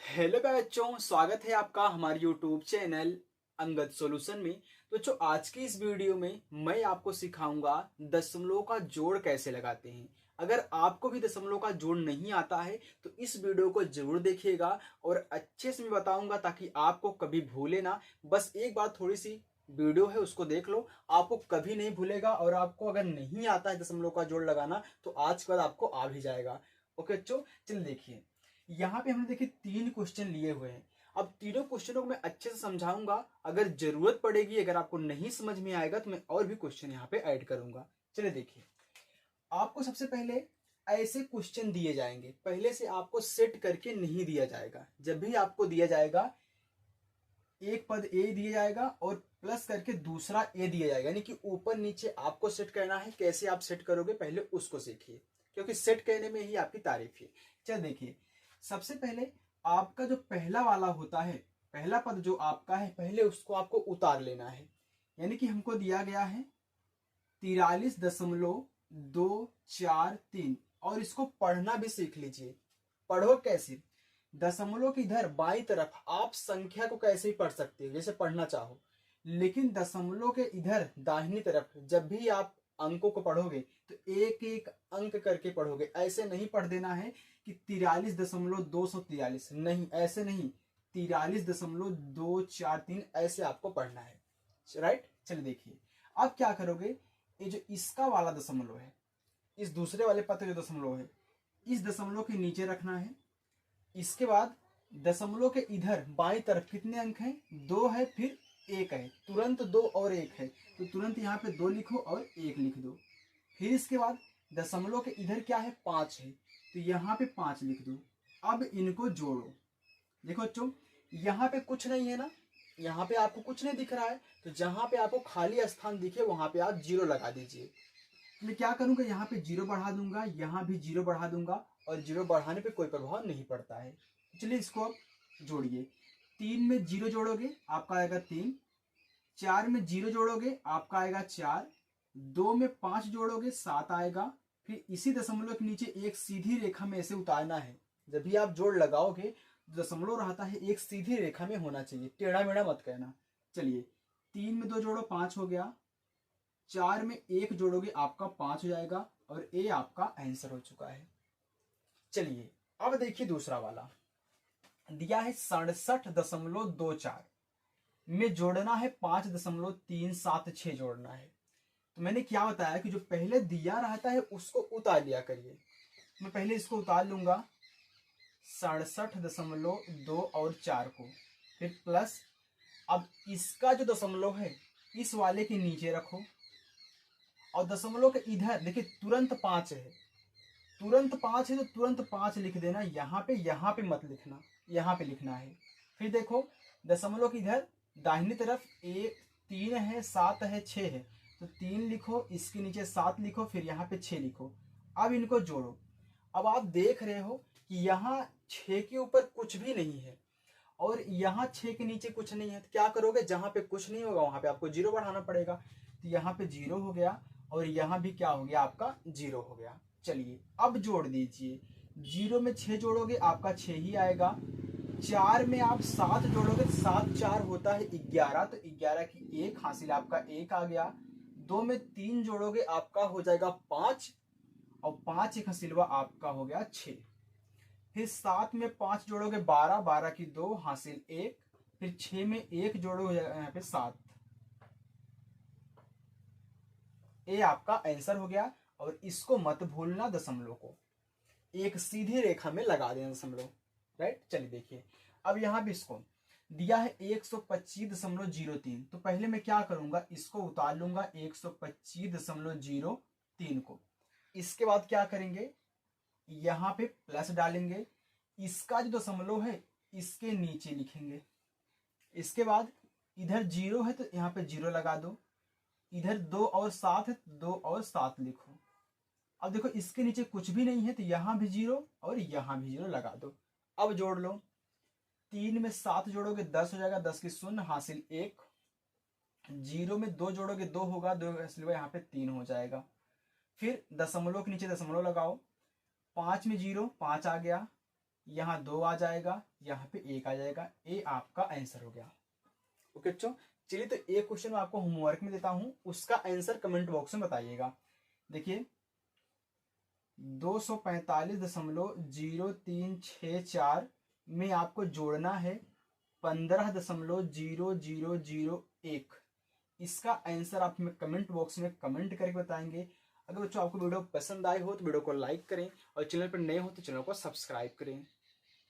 Hello बच्चों, स्वागत है आपका हमारे यूट्यूब चैनल अंगद सॉल्यूशन में। तो बच्चों, आज की इस वीडियो में मैं आपको सिखाऊंगा दशमलव का जोड़ कैसे लगाते हैं। अगर आपको भी दशमलव का जोड़ नहीं आता है तो इस वीडियो को जरूर देखिएगा और अच्छे से मैं बताऊंगा ताकि आपको कभी भूले ना। बस एक बार थोड़ी सी वीडियो है उसको देख लो, आपको कभी नहीं भूलेगा। और आपको अगर नहीं आता है दशमलव का जोड़ लगाना तो आज के बाद आपको आ भी जाएगा। ओके बच्चों, चलिए देखिए। यहाँ पे हमने देखिए 3 क्वेश्चन लिए हुए हैं। अब तीनों क्वेश्चनों को मैं अच्छे से समझाऊंगा। अगर जरूरत पड़ेगी, अगर आपको नहीं समझ में आएगा तो मैं और भी क्वेश्चन यहाँ पे ऐड करूंगा। चलिए देखिए, आपको सबसे पहले ऐसे क्वेश्चन दिए जाएंगे, पहले से आपको सेट करके नहीं दिया जाएगा। जब भी आपको दिया जाएगा, एक पद ए दिया जाएगा और प्लस करके दूसरा ए दिया जाएगा, यानी कि ऊपर नीचे आपको सेट करना है। कैसे आप सेट करोगे पहले उसको सीखिए, क्योंकि सेट करने में ही आपकी तारीफ है। चल देखिए, सबसे पहले आपका जो पहला वाला होता है, पहला पद जो आपका है, पहले उसको आपको उतार लेना है। यानी कि हमको दिया गया है 43.243 और इसको पढ़ना भी सीख लीजिए। पढ़ो कैसे, दशमलव के इधर बाई तरफ आप संख्या को कैसे भी पढ़ सकते हो जैसे पढ़ना चाहो, लेकिन दशमलव के इधर दाहिनी तरफ जब भी आप अंकों को पढ़ोगे तो एक एक अंक करके पढ़ोगे। ऐसे नहीं पढ़ देना है कि 43.243, नहीं, ऐसे नहीं, 43.243 ऐसे आपको पढ़ना है। राइट, चलिए देखिए, अब क्या करोगे, ये जो इसका वाला दशमलव है, इस दूसरे वाले पद जो दशमलव है, इस दशमलव के नीचे रखना है। इसके बाद दशमलव के इधर बाईं तरफ कितने अंक हैं, 2 है, फिर 1 है, तुरंत 2 और 1 है तो तुरंत यहाँ पे 2 लिखो और 1 लिख दो। फिर इसके बाद दशमलव के इधर क्या है, 5 है तो यहाँ पे 5 लिख दो। अब इनको जोड़ो। देखो बच्चों, यहाँ पे कुछ नहीं है ना, यहाँ पे आपको कुछ नहीं दिख रहा है, तो जहां पे आपको खाली स्थान दिखे वहां पे आप 0 लगा दीजिए। मैं क्या करूंगा, यहाँ पे 0 बढ़ा दूंगा, यहाँ भी 0 बढ़ा दूंगा, और 0 बढ़ाने पे कोई प्रभाव नहीं पड़ता है। चलिए इसको अब जोड़िए। 3 में 0 जोड़ोगे आपका आएगा 3, 4 में 0 जोड़ोगे आपका आएगा 4, 2 में 5 जोड़ोगे 7 आएगा। फिर इसी दशमलव के नीचे एक सीधी रेखा में ऐसे उतारना है। जब भी आप जोड़ लगाओगे दशमलव रहता है एक सीधी रेखा में होना चाहिए, टेढ़ा मेढ़ा मत कहना। चलिए, 3 में 2 जोड़ो 5 हो गया, 4 में 1 जोड़ोगे आपका 5 हो जाएगा, और ए आपका आंसर हो चुका है। चलिए अब देखिए दूसरा वाला दिया है 67.24 में जोड़ना है 5.376 जोड़ना है। तो मैंने क्या बताया कि जो पहले दिया रहता है उसको उतार लिया करिए। मैं पहले इसको उतार लूंगा 67.2 और 4 को, फिर प्लस। अब इसका जो दशमलव है इस वाले के नीचे रखो, और दशमलव के इधर देखिए तुरंत 5 है, तुरंत 5 है तो तुरंत 5 लिख देना। यहाँ पे मत लिखना, यहाँ पे लिखना है। फिर देखो दशमलव के इधर दाहिनी तरफ 3 है, 7 है, 6 है तो 3 लिखो, इसके नीचे 7 लिखो, फिर यहाँ पे 6 लिखो। अब इनको जोड़ो। अब आप देख रहे हो कि यहाँ 6 के ऊपर कुछ भी नहीं है और यहाँ 6 के नीचे कुछ नहीं है, तो क्या करोगे, जहां पे कुछ नहीं होगा वहां पे आपको 0 बढ़ाना पड़ेगा। तो यहाँ पे 0 हो गया और यहाँ भी क्या हो गया, आपका 0 हो गया। चलिए अब जोड़ दीजिए। 0 में 6 जोड़ोगे आपका 6 ही आएगा, 4 में आप 7 जोड़ोगे, 7 4 होता है 11, तो 11 की 1 हासिल, आपका 1 आ गया। 2 में 3 जोड़ोगे आपका हो जाएगा 5, और 5 एक हसीलवा आपका हो गया 6। फिर 7 में 5 जोड़ोगे 12, 12 की 2 हासिल 1, फिर 6 में 1 जोड़ोगे यहाँ पे 7। ये आपका आंसर हो गया। और इसको मत भूलना, दशमलव को एक सीधी रेखा में लगा देना दशमलव। राइट, चलिए देखिए, अब यहाँ भी इसको दिया है 125.03, तो पहले मैं क्या करूंगा, इसको उतार लूंगा 125.03 को। इसके बाद क्या करेंगे, यहाँ पे प्लस डालेंगे, इसका जो दशमलव है इसके नीचे लिखेंगे। इसके बाद इधर 0 है तो यहाँ पे 0 लगा दो, इधर 2 और 7 है तो 2 और 7 लिखो। अब देखो इसके नीचे कुछ भी नहीं है तो यहाँ भी 0 और यहाँ भी 0 लगा दो। अब जोड़ लो, 3 में 7 जोड़ोगे 10 हो जाएगा, 10 की 0 हासिल 1, 0 में 2 जोड़ोगे 2 होगा, 2 हासिल यहाँ पे 3 हो जाएगा। फिर दशमलव के नीचे दशमलव लगाओ, 5 में 0, 5 आ गया, यहाँ 2 आ जाएगा, यहाँ पे 1 आ जाएगा। ए आपका आंसर हो गया। ओके बच्चों, चलिए तो एक क्वेश्चन मैं आपको होमवर्क में देता हूं, उसका आंसर कमेंट बॉक्स में बताइएगा। देखिए 245.0364 में आपको जोड़ना है 15.0001। इसका आंसर आप हमें कमेंट बॉक्स में कमेंट करके बताएंगे। अगर बच्चों आपको वीडियो पसंद आए हो तो वीडियो को लाइक करें और चैनल पर नए हो तो चैनल को सब्सक्राइब करें।